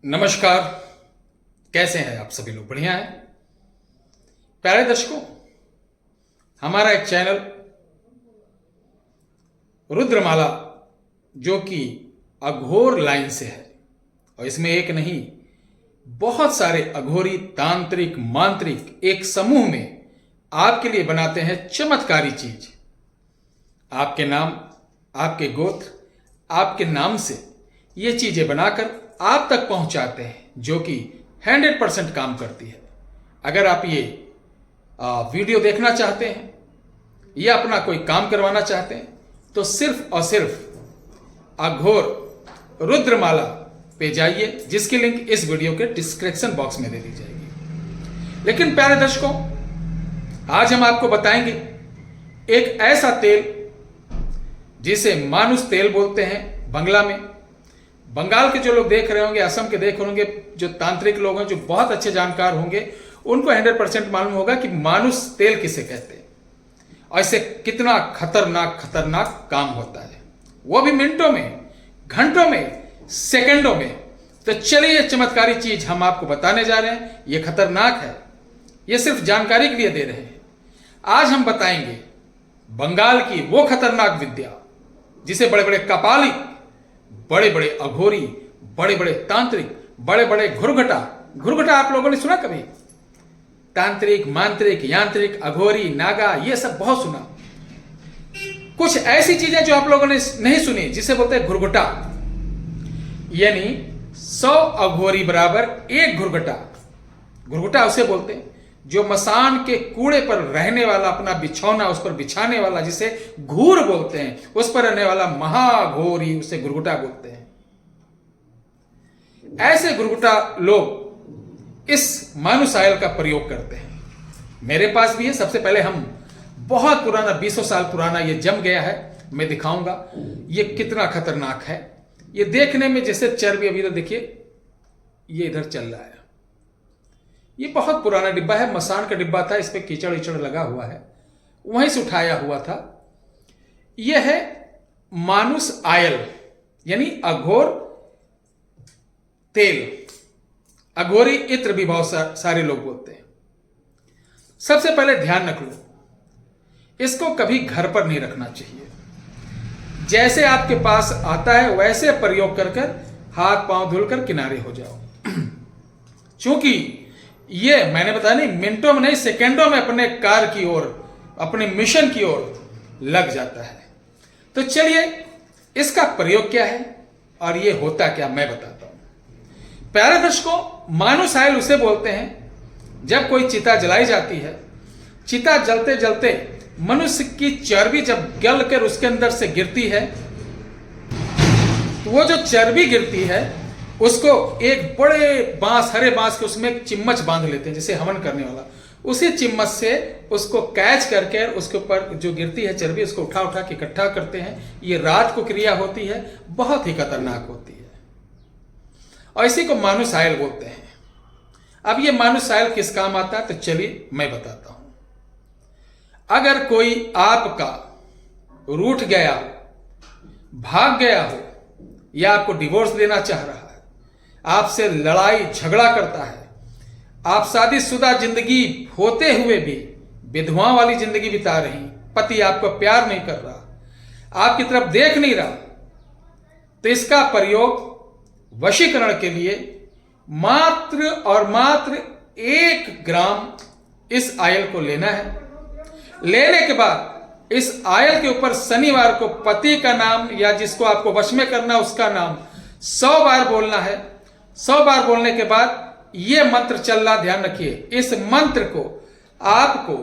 नमस्कार। कैसे हैं आप सभी लोग? बढ़िया हैं? प्यारे दर्शकों, हमारा एक चैनल रुद्रमाला जो कि अघोर लाइन से है, और इसमें एक नहीं बहुत सारे अघोरी तांत्रिक मांत्रिक एक समूह में आपके लिए बनाते हैं चमत्कारी चीज। आपके नाम, आपके गोत्र, आपके नाम से ये चीजें बनाकर आप तक पहुंचाते हैं, जो कि 100% काम करती है। अगर आप ये वीडियो देखना चाहते हैं या अपना कोई काम करवाना चाहते हैं तो सिर्फ और सिर्फ अघोर रुद्रमाला पे जाइए, जिसकी लिंक इस वीडियो के डिस्क्रिप्शन बॉक्स में दे दी जाएगी। लेकिन प्यारे दर्शकों, आज हम आपको बताएंगे एक ऐसा तेल जिसे मानुष तेल बोलते हैं बंगला में। बंगाल के जो लोग देख रहे होंगे, असम के देख रहे होंगे, जो तांत्रिक लोग हैं, जो बहुत अच्छे जानकार होंगे, उनको 100% मालूम होगा कि मानुष तेल किसे कहते हैं और इससे कितना खतरनाक काम होता है, वो भी मिनटों में, घंटों में, सेकंडों में। तो चलिए, ये चमत्कारी चीज हम आपको बताने जा रहे हैं। ये खतरनाक है, ये सिर्फ जानकारी के लिए दे रहे हैं। आज हम बताएंगे बंगाल की वो खतरनाक विद्या जिसे बड़े बड़े कपाली, बड़े बड़े अघोरी, बड़े बड़े तांत्रिक, बड़े बड़े घुरघटा आप लोगों ने सुना कभी? तांत्रिक, मांत्रिक, यांत्रिक, अघोरी, नागा, ये सब बहुत सुना। कुछ ऐसी चीजें जो आप लोगों ने नहीं सुनी, जिसे बोलते हैं घुरघटा, यानी 100 अघोरी बराबर एक घुरघटा। घुरघटा उसे बोलते हैं जो मसान के कूड़े पर रहने वाला, अपना बिछौना उस पर बिछाने वाला, जिसे घूर बोलते हैं, उस पर रहने वाला महाघोरी, उसे घुरघटा बोलते हैं। ऐसे घुरघटा लोग इस मानुष आयल का प्रयोग करते हैं। मेरे पास भी है। सबसे पहले हम बहुत पुराना, 200 साल पुराना ये जम गया है, मैं दिखाऊंगा ये कितना खतरनाक है। ये देखने में जैसे चर्बी, अभी तो देखिए ये इधर चल रहा है। ये बहुत पुराना डिब्बा है, मसान का डिब्बा था, इस पे कीचड़ ईचड़ लगा हुआ है, वहीं से उठाया हुआ था। यह है मानुष आयल, यानी अघोर तेल, अघोरी इत्र भी बहुत सारे लोग बोलते हैं। सबसे पहले ध्यान रख लो, इसको कभी घर पर नहीं रखना चाहिए। जैसे आपके पास आता है वैसे प्रयोग कर हाथ पांव धुलकर किनारे हो जाओ। क्योंकि ये मैंने बताया नहीं, मिनटों में नहीं, सेकंडों में अपने कार्य की ओर, अपने मिशन की ओर लग जाता है। तो चलिए, इसका प्रयोग क्या है और ये होता क्या, मैं बताता हूं। प्यारे दर्शकों, मानुष आयल उसे बोलते हैं जब कोई चिता जलाई जाती है, चिता जलते जलते मनुष्य की चर्बी जब गल कर उसके अंदर से गिरती है, तो वो जो चर्बी गिरती है उसको एक बड़े बांस, हरे बांस के, उसमें एक चिम्मच बांध लेते हैं, जैसे हवन करने वाला। उसी चिम्मच से उसको कैच करके उसके ऊपर जो गिरती है चर्बी, उसको उठा उठा के इकट्ठा करते हैं। ये रात को क्रिया होती है, बहुत ही खतरनाक होती है, और इसी को मानुष आयल बोलते हैं। अब ये मानुष आयल किस काम आता है, तो चलिए मैं बताता हूं। अगर कोई आपका रूठ गया, भाग गया हो, या आपको डिवोर्स देना चाह रहा है, आपसे लड़ाई झगड़ा करता है, आप शादीशुदा जिंदगी होते हुए भी विधवा वाली जिंदगी बिता रही, पति आपको प्यार नहीं कर रहा, आपकी तरफ देख नहीं रहा, तो इसका प्रयोग वशीकरण के लिए मात्र और मात्र 1 ग्राम इस आयल को लेना है। लेने के बाद इस आयल के ऊपर शनिवार को पति का नाम, या जिसको आपको वश में करना उसका नाम 100 बार बोलना है। 100 बार बोलने के बाद यह मंत्र चल रहा, ध्यान रखिए, इस मंत्र को आपको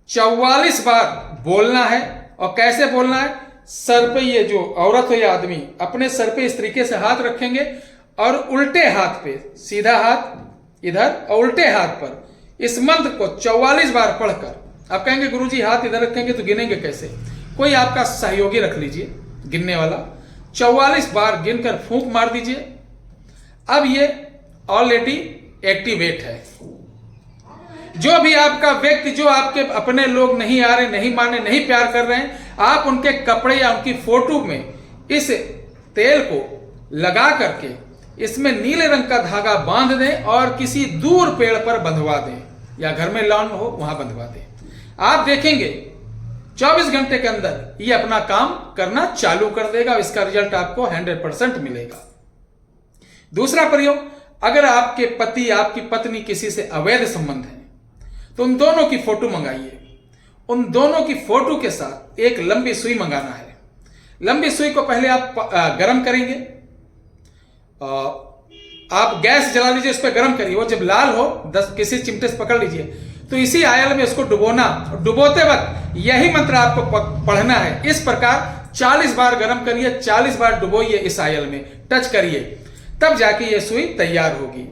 44 बार बोलना है। और कैसे बोलना है? सर पे, ये जो औरत हो या आदमी, अपने सर पे इस तरीके से हाथ रखेंगे और उल्टे हाथ पे, सीधा हाथ इधर और उल्टे हाथ पर इस मंत्र को 44 बार पढ़कर, आप कहेंगे गुरुजी हाथ इधर रखेंगे तो गिनेंगे कैसे? कोई आपका सहयोगी रख लीजिए गिनने वाला, 44 बार गिनकर फूंक मार दीजिए। अब ये ऑलरेडी एक्टिवेट है। जो भी आपका व्यक्ति, जो आपके अपने लोग नहीं आ रहे, नहीं माने, नहीं प्यार कर रहे हैं, आप उनके कपड़े या उनकी फोटो में इस तेल को लगा करके इसमें नीले रंग का धागा बांध दें और किसी दूर पेड़ पर बंधवा दें, या घर में लॉन हो वहां बंधवा दें। आप देखेंगे 24 घंटे के अंदर ये अपना काम करना चालू कर देगा। इसका रिजल्ट आपको 100% मिलेगा। दूसरा प्रयोग, अगर आपके पति आपकी पत्नी किसी से अवैध संबंध है तो उन दोनों की फोटो मंगाइए। उन दोनों की फोटो के साथ एक लंबी सुई मंगाना है। लंबी सुई को पहले आप गर्म करेंगे, आप गैस जला लीजिए, उस पर गर्म करिए। वो जब लाल हो 10 किसी चिमटे से पकड़ लीजिए, तो इसी आयल में उसको डुबोना, डुबोते वक्त यही मंत्र आपको पढ़ना है। इस प्रकार 40 बार गर्म करिए, 40 बार डुबोइए, इस आयल में टच करिए, तब जाके ये सुई तैयार होगी।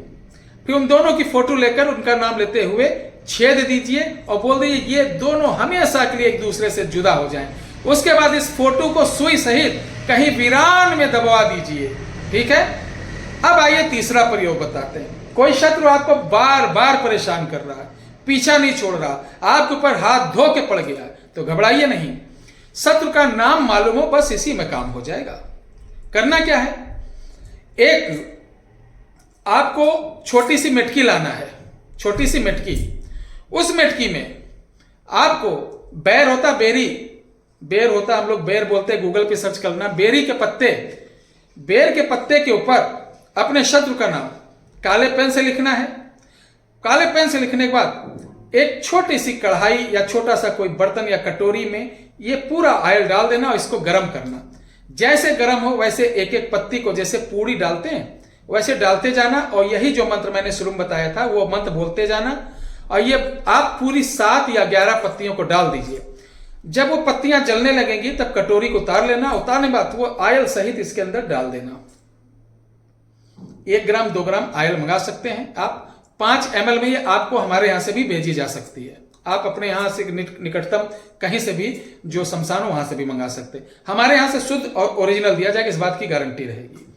फिर उन दोनों की फोटो लेकर उनका नाम लेते हुए छेद दीजिए और बोल दीजिए ये दोनों हमेशा के लिए एक दूसरे से जुदा हो जाएं। उसके बाद इस फोटो को सुई सहित कहीं वीरान में दबवा दीजिए। ठीक है। अब आइए तीसरा प्रयोग बताते हैं। कोई शत्रु आपको बार बार परेशान कर रहा है, पीछा नहीं छोड़ रहा, आपके ऊपर हाथ धो के पड़ गया, तो घबराइए नहीं। शत्रु का नाम मालूम हो, बस इसी में काम हो जाएगा। करना क्या है, एक आपको छोटी सी मटकी लाना है, छोटी सी मटकी। उस मटकी में आपको बेर होता, बेर होता, हम लोग बेर बोलते हैं, गूगल पे सर्च करना, बेरी के पत्ते, बेर के पत्ते के ऊपर अपने शत्रु का नाम काले पेन से लिखना है। काले पेन से लिखने के बाद एक छोटी सी कढ़ाई या छोटा सा कोई बर्तन या कटोरी में ये पूरा ऑयल डाल देना और इसको गर्म करना। जैसे गर्म हो वैसे एक एक पत्ती को जैसे पूड़ी डालते हैं वैसे डालते जाना, और यही जो मंत्र मैंने शुरू में बताया था वो मंत्र बोलते जाना। और ये आप पूरी 7 या 11 पत्तियों को डाल दीजिए। जब वो पत्तियां जलने लगेंगी तब कटोरी को उतार लेना। उतारने के बाद वो ऑयल सहित इसके अंदर डाल देना। 1 ग्राम 2 ग्राम ऑयल मंगा सकते हैं आप। 5 ml में ये आपको हमारे यहां से भी भेजी जा सकती है। आप अपने यहां से निकटतम कहीं से भी जो शमशान हो वहां से भी मंगा सकते हैं। हमारे यहां से शुद्ध और ओरिजिनल दिया जाएगा, इस बात की गारंटी रहेगी।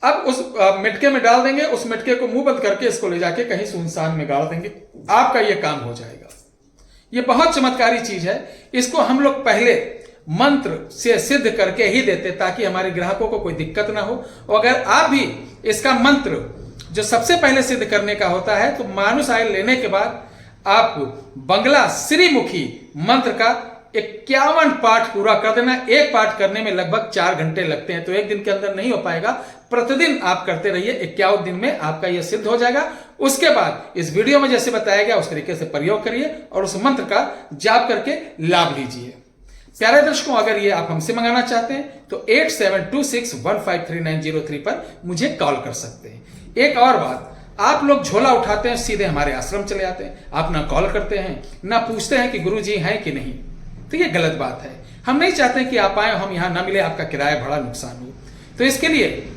अब उस मटके में डाल देंगे, उस मटके को मुंह बंद करके इसको ले जाके कहीं सुनसान में गाड़ देंगे, आपका यह काम हो जाएगा। यह बहुत चमत्कारी चीज है। इसको हम लोग पहले मंत्र से सिद्ध करके ही देते ताकि हमारे ग्राहकों को कोई दिक्कत ना हो। और अगर आप भी इसका मंत्र जो सबसे पहले सिद्ध करने का होता है तो मानुष आयल लेने के बाद आप बंगला श्रीमुखी मंत्र का 51 पाठ पूरा कर देना। एक पाठ करने में लगभग 4 घंटे लगते हैं, तो एक दिन के अंदर नहीं हो पाएगा। प्रतिदिन आप करते रहिए, 51 दिन में आपका यह सिद्ध हो जाएगा। उसके बाद इस वीडियो में जैसे बताया गया उस तरीके से प्रयोग करिए और उस मंत्र का जाप करके लाभ लीजिए। प्यारे दर्शकों, अगर ये आप हमसे मंगाना चाहते हैं तो 8726153903 पर मुझे कॉल कर सकते हैं। एक और बात, आप लोग झोला उठाते हैं सीधे हमारे आश्रम चले आते हैं, आप ना कॉल करते हैं ना पूछते हैं कि गुरुजी हैं कि नहीं, तो ये गलत बात है। हम नहीं चाहते कि आप आए हम यहां ना मिले, आपका किराया भाड़ा नुकसान हो। तो इसके लिए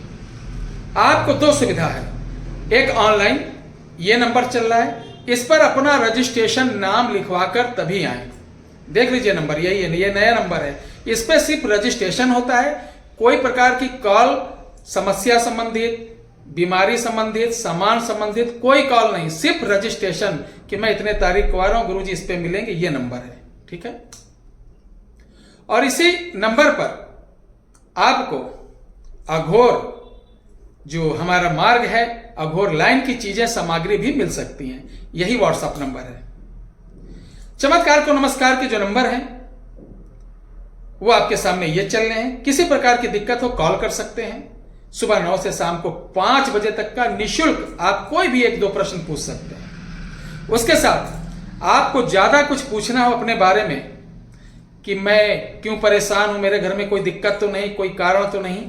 आपको 2 सुविधा है। एक ऑनलाइन, ये नंबर चल रहा है, इस पर अपना रजिस्ट्रेशन नाम लिखवाकर तभी आए। देख लीजिए नंबर यही है, ये नया नंबर है। इस पर सिर्फ रजिस्ट्रेशन होता है, कोई प्रकार की कॉल समस्या संबंधित, बीमारी संबंधित, सामान संबंधित कोई कॉल नहीं, सिर्फ रजिस्ट्रेशन कि मैं इतने तारीख को आ रहा हूं गुरुजी, इस पे मिलेंगे, ये नंबर है। ठीक है। और इसी नंबर पर आपको अघोर जो हमारा मार्ग है, अघोर लाइन की चीजें, सामग्री भी मिल सकती हैं। यही व्हाट्सएप नंबर है। चमत्कार को नमस्कार के जो नंबर हैं वो आपके सामने ये चल रहे हैं। किसी प्रकार की दिक्कत हो कॉल कर सकते हैं। सुबह 9 से शाम को 5 बजे तक का निःशुल्क आप कोई भी 1-2 प्रश्न पूछ सकते हैं। उसके साथ आपको ज्यादा कुछ पूछना हो अपने बारे में कि मैं क्यों परेशान हूं, मेरे घर में कोई दिक्कत तो नहीं, कोई कारण तो नहीं,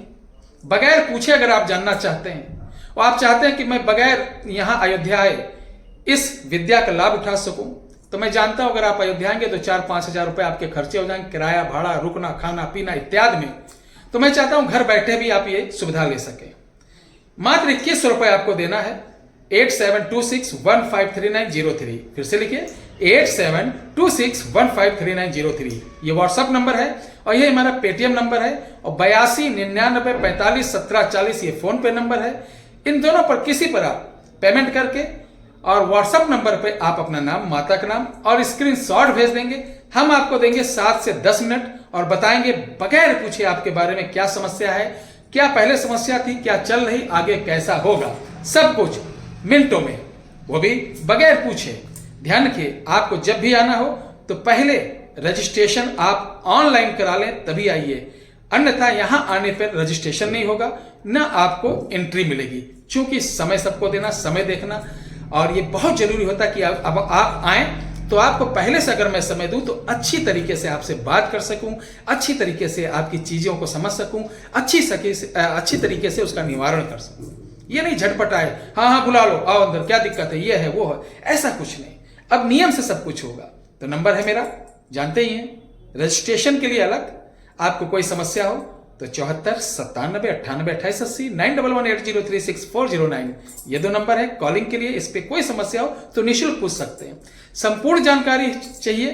बगैर पूछे अगर आप जानना चाहते हैं और आप चाहते हैं कि मैं बगैर यहां अयोध्या आए इस विद्या का लाभ उठा सकूं, तो मैं जानता हूं अगर आप अयोध्या आएंगे तो 4-5 हजार रुपए आपके खर्चे हो जाएंगे, किराया भाड़ा, रुकना, खाना पीना इत्यादि में। तो मैं चाहता हूं घर बैठे भी आप ये सुविधा ले सके। मात्र 21 रुपए आपको देना है। 8726153903, फिर से लिखिए 8726153903, ये व्हाट्सएप नंबर है और ये हमारा पेटीएम नंबर है। और 8299451740 ये फोन पे नंबर है। इन दोनों पर किसी पर आप पेमेंट करके और व्हाट्सएप नंबर पे आप अपना नाम, माता का नाम और स्क्रीनशॉट भेज देंगे। हम आपको देंगे 7 से 10 मिनट और बताएंगे बगैर पूछे आपके बारे में क्या समस्या है, क्या पहले समस्या थी, क्या चल रही, आगे कैसा होगा, सब कुछ मिनटों में, वो भी बगैर पूछे। ध्यान रखिए, आपको जब भी आना हो तो पहले रजिस्ट्रेशन आप ऑनलाइन करा लें तभी आइए, अन्यथा यहां आने पर रजिस्ट्रेशन नहीं होगा, ना आपको एंट्री मिलेगी। क्योंकि समय सबको देना, समय देखना, और ये बहुत जरूरी होता है कि अब आप आए तो आपको पहले से अगर मैं समय दूं तो अच्छी तरीके से आपसे बात कर सकूं, अच्छी तरीके से आपकी चीजों को समझ सकूं, अच्छी तरीके से उसका निवारण कर सकूं। ये नहीं झटपट आए, हाँ हाँ बुला लो, आओ अंदर, क्या दिक्कत है, ये है वो है, ऐसा कुछ नहीं। अब नियम से सब कुछ होगा। तो नंबर है मेरा, जानते ही हैं, रजिस्ट्रेशन के लिए अलग। आपको कोई समस्या हो तो 74 97 98 28 80 9118036409 ये 2 नंबर है कॉलिंग के लिए। इस पे कोई समस्या हो तो निःशुल्क पूछ सकते हैं। संपूर्ण जानकारी चाहिए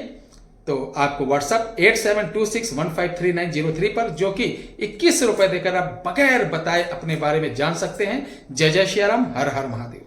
तो आपको व्हाट्सएप 8726153903 पर, जो कि 21 रुपए देकर आप बगैर बताए अपने बारे में जान सकते हैं। जय जय श्री राम, हर हर महादेव।